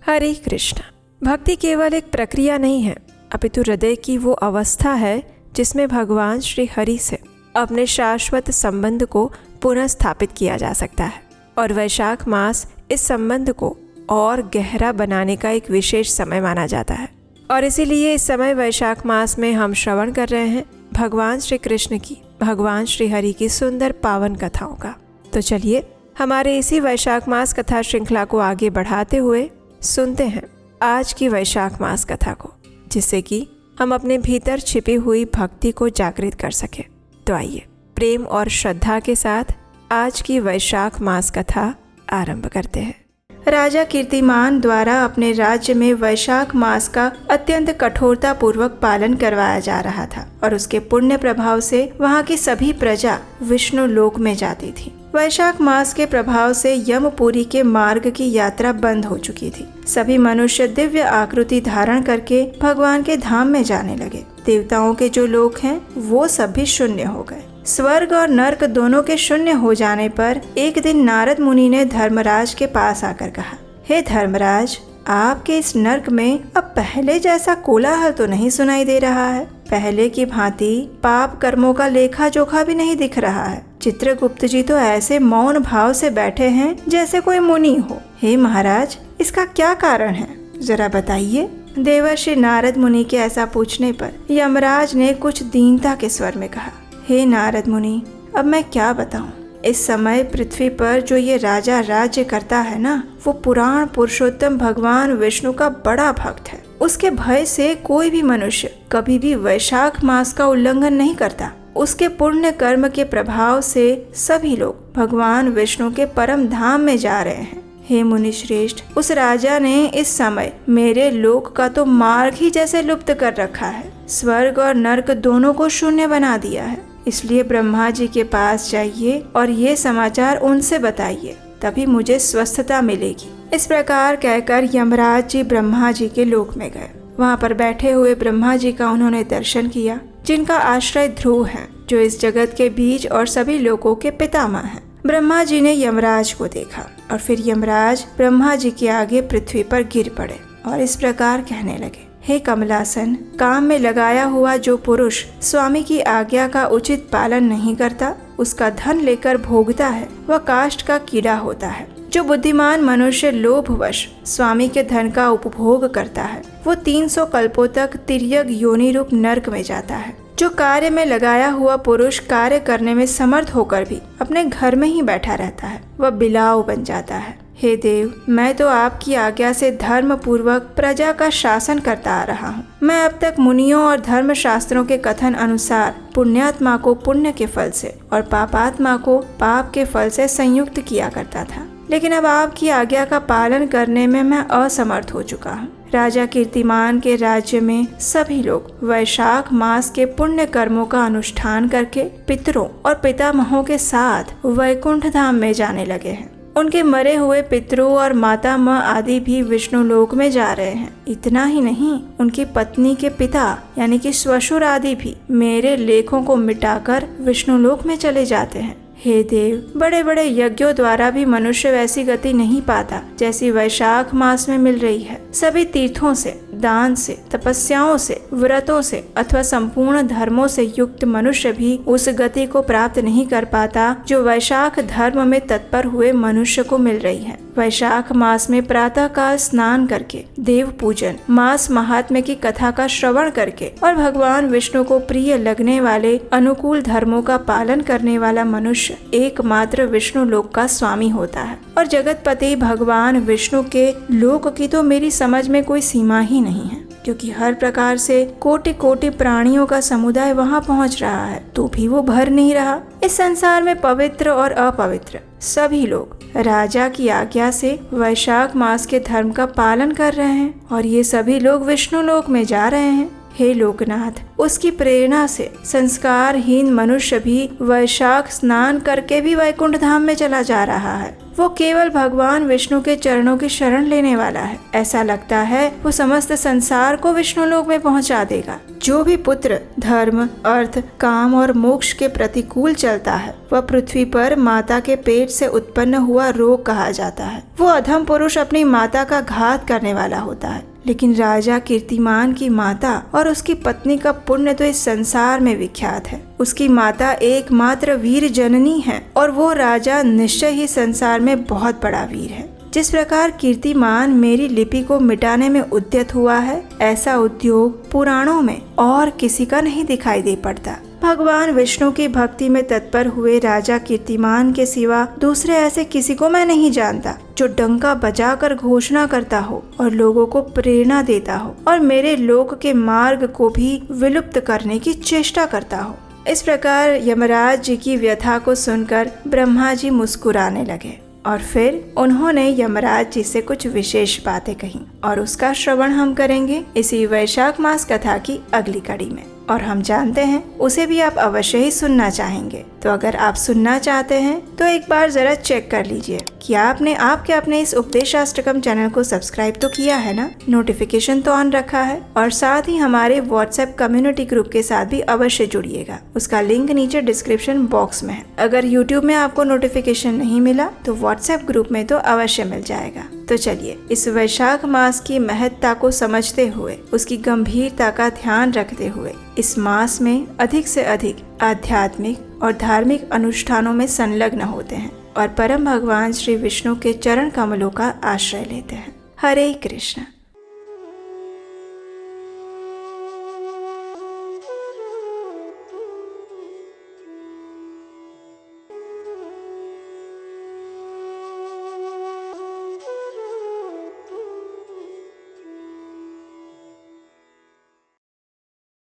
हरे कृष्ण। भक्ति केवल एक प्रक्रिया नहीं है, अपितु हृदय की वो अवस्था है जिसमें भगवान श्री हरि से अपने शाश्वत संबंध को पुनः स्थापित किया जा सकता है। और वैशाख मास इस संबंध को और गहरा बनाने का एक विशेष समय माना जाता है। और इसीलिए इस समय वैशाख मास में हम श्रवण कर रहे हैं भगवान श्री कृष्ण की, भगवान श्री हरि की सुंदर पावन कथाओं का। तो चलिए हमारे इसी वैशाख मास कथा श्रृंखला को आगे बढ़ाते हुए सुनते हैं आज की वैशाख मास कथा को, जिससे कि हम अपने भीतर छिपी हुई भक्ति को जागृत कर सकें। तो आइए प्रेम और श्रद्धा के साथ आज की वैशाख मास कथा आरंभ करते हैं। राजा कीर्तिमान द्वारा अपने राज्य में वैशाख मास का अत्यंत कठोरता पूर्वक पालन करवाया जा रहा था और उसके पुण्य प्रभाव से वहाँ की सभी प्रजा विष्णु लोक में जाती थी। वैशाख मास के प्रभाव से यमपुरी के मार्ग की यात्रा बंद हो चुकी थी। सभी मनुष्य दिव्य आकृति धारण करके भगवान के धाम में जाने लगे। देवताओं के जो लोक हैं वो सब भी शून्य हो गए। स्वर्ग और नर्क दोनों के शून्य हो जाने पर एक दिन नारद मुनि ने धर्मराज के पास आकर कहा, हे धर्मराज, आपके इस नर्क में अब पहले जैसा कोलाहल तो नहीं सुनाई दे रहा है। पहले की भांति पाप कर्मों का लेखा जोखा भी नहीं दिख रहा है। चित्रगुप्त जी तो ऐसे मौन भाव से बैठे हैं जैसे कोई मुनि हो। हे महाराज, इसका क्या कारण है, जरा बताइए। देवर्षि नारद मुनि के ऐसा पूछने पर यमराज ने कुछ दीनता के स्वर में कहा, हे नारद मुनि, अब मैं क्या बताऊं। इस समय पृथ्वी पर जो ये राजा राज्य करता है ना, वो पुराण पुरुषोत्तम भगवान विष्णु का बड़ा भक्त है। उसके भय से कोई भी मनुष्य कभी भी वैशाख मास का उल्लंघन नहीं करता। उसके पुण्य कर्म के प्रभाव से सभी लोग भगवान विष्णु के परम धाम में जा रहे हैं। हे मुनि श्रेष्ठ, उस राजा ने इस समय मेरे लोक का तो मार्ग ही जैसे लुप्त कर रखा है। स्वर्ग और नर्क दोनों को शून्य बना दिया है। इसलिए ब्रह्मा जी के पास जाइए और ये समाचार उनसे बताइए, तभी मुझे स्वस्थता मिलेगी। इस प्रकार कहकर यमराज जी ब्रह्मा जी के लोक में गए। वहाँ पर बैठे हुए ब्रह्मा जी का उन्होंने दर्शन किया, जिनका आश्रय ध्रुव है, जो इस जगत के बीज और सभी लोगों के पितामह हैं। ब्रह्मा जी ने यमराज को देखा और फिर यमराज ब्रह्मा जी के आगे पृथ्वी पर गिर पड़े और इस प्रकार कहने लगे, हे कमलासन, काम में लगाया हुआ जो पुरुष स्वामी की आज्ञा का उचित पालन नहीं करता, उसका धन लेकर भोगता है, वह काष्ठ का कीड़ा होता है। जो बुद्धिमान मनुष्य लोभवश स्वामी के धन का उपभोग करता है, वो 300 कल्पों तक तिर्यक योनि रूप नरक में जाता है। जो कार्य में लगाया हुआ पुरुष कार्य करने में समर्थ होकर भी अपने घर में ही बैठा रहता है, वह बिलाव बन जाता है। हे देव, मैं तो आपकी आज्ञा से धर्म पूर्वक प्रजा का शासन करता आ रहा हूँ। मैं अब तक मुनियों और धर्म शास्त्रों के कथन अनुसार पुण्यात्मा को पुण्य के फल से और पापात्मा को पाप के फल से संयुक्त किया करता था, लेकिन अब आपकी आज्ञा का पालन करने में मैं असमर्थ हो चुका हूँ। राजा कीर्तिमान के राज्य में सभी लोग वैशाख मास के पुण्य कर्मों का अनुष्ठान करके पितरों और पितामहों के साथ वैकुंठ धाम में जाने लगे हैं। उनके मरे हुए पितरों और मातामह आदि भी विष्णु लोक में जा रहे हैं। इतना ही नहीं, उनकी पत्नी के पिता यानी कि श्वशुर आदि भी मेरे लेखों को मिटाकर विष्णु लोक में चले जाते हैं। हे देव, बड़े बड़े यज्ञों द्वारा भी मनुष्य वैसी गति नहीं पाता जैसी वैशाख मास में मिल रही है। सभी तीर्थों से, दान से, तपस्याओं से, व्रतों से अथवा संपूर्ण धर्मों से युक्त मनुष्य भी उस गति को प्राप्त नहीं कर पाता जो वैशाख धर्म में तत्पर हुए मनुष्य को मिल रही है। वैशाख मास में प्रातः काल स्नान करके, देव पूजन, मास महात्म्य की कथा का श्रवण करके और भगवान विष्णु को प्रिय लगने वाले अनुकूल धर्मों का पालन करने वाला मनुष्य एकमात्र विष्णु लोक का स्वामी होता है। और जगतपति भगवान विष्णु के लोक की तो मेरी समझ में कोई सीमा ही नहीं है, क्योंकि हर प्रकार से कोटि कोटि प्राणियों का समुदाय वहाँ पहुँच रहा है, तो भी वो भर नहीं रहा। इस संसार में पवित्र और अपवित्र सभी लोग राजा की आज्ञा से वैशाख मास के धर्म का पालन कर रहे हैं और ये सभी लोग विष्णु लोक में जा रहे हैं। हे लोकनाथ, उसकी प्रेरणा से संस्कारहीन मनुष्य भी वैशाख स्नान करके भी वैकुंठ धाम में चला जा रहा है। वो केवल भगवान विष्णु के चरणों की शरण लेने वाला है। ऐसा लगता है वो समस्त संसार को विष्णु लोक में पहुंचा देगा। जो भी पुत्र धर्म, अर्थ, काम और मोक्ष के प्रतिकूल चलता है वह पृथ्वी पर माता के पेट से उत्पन्न हुआ रोग कहा जाता है। वो अधम पुरुष अपनी माता का घात करने वाला होता है। लेकिन राजा कीर्तिमान की माता और उसकी पत्नी का पुण्य तो इस संसार में विख्यात है। उसकी माता एकमात्र वीर जननी है और वो राजा निश्चय ही संसार में बहुत बड़ा वीर है। जिस प्रकार कीर्तिमान मेरी लिपि को मिटाने में उद्यत हुआ है, ऐसा उद्योग पुराणों में और किसी का नहीं दिखाई दे पड़ता। भगवान विष्णु की भक्ति में तत्पर हुए राजा कीर्तिमान के सिवा दूसरे ऐसे किसी को मैं नहीं जानता जो डंका बजाकर घोषणा करता हो और लोगों को प्रेरणा देता हो और मेरे लोक के मार्ग को भी विलुप्त करने की चेष्टा करता हो। इस प्रकार यमराज जी की व्यथा को सुनकर ब्रह्मा जी मुस्कुराने लगे और फिर उन्होंने यमराज जी से कुछ विशेष बातें कही और उसका श्रवण हम करेंगे इसी वैशाख मास कथा की अगली कड़ी में। और हम जानते हैं उसे भी आप अवश्य ही सुनना चाहेंगे। तो अगर आप सुनना चाहते हैं तो एक बार जरा चेक कर लीजिए कि आपने अपने इस उपदेशाष्टकम चैनल को सब्सक्राइब तो किया है ना, नोटिफिकेशन तो ऑन रखा है और साथ ही हमारे व्हाट्सएप कम्युनिटी ग्रुप के साथ भी अवश्य जुड़िएगा। उसका लिंक नीचे डिस्क्रिप्शन बॉक्स में है। अगर यूट्यूब में आपको नोटिफिकेशन नहीं मिला तो व्हाट्सएप ग्रुप में तो अवश्य मिल जाएगा। तो चलिए इस वैशाख मास की महत्ता को समझते हुए, उसकी गंभीरता का ध्यान रखते हुए इस मास में अधिक से अधिक आध्यात्मिक और धार्मिक अनुष्ठानों में संलग्न होते हैं और परम भगवान श्री विष्णु के चरण कमलों का आश्रय लेते हैं। हरे कृष्ण।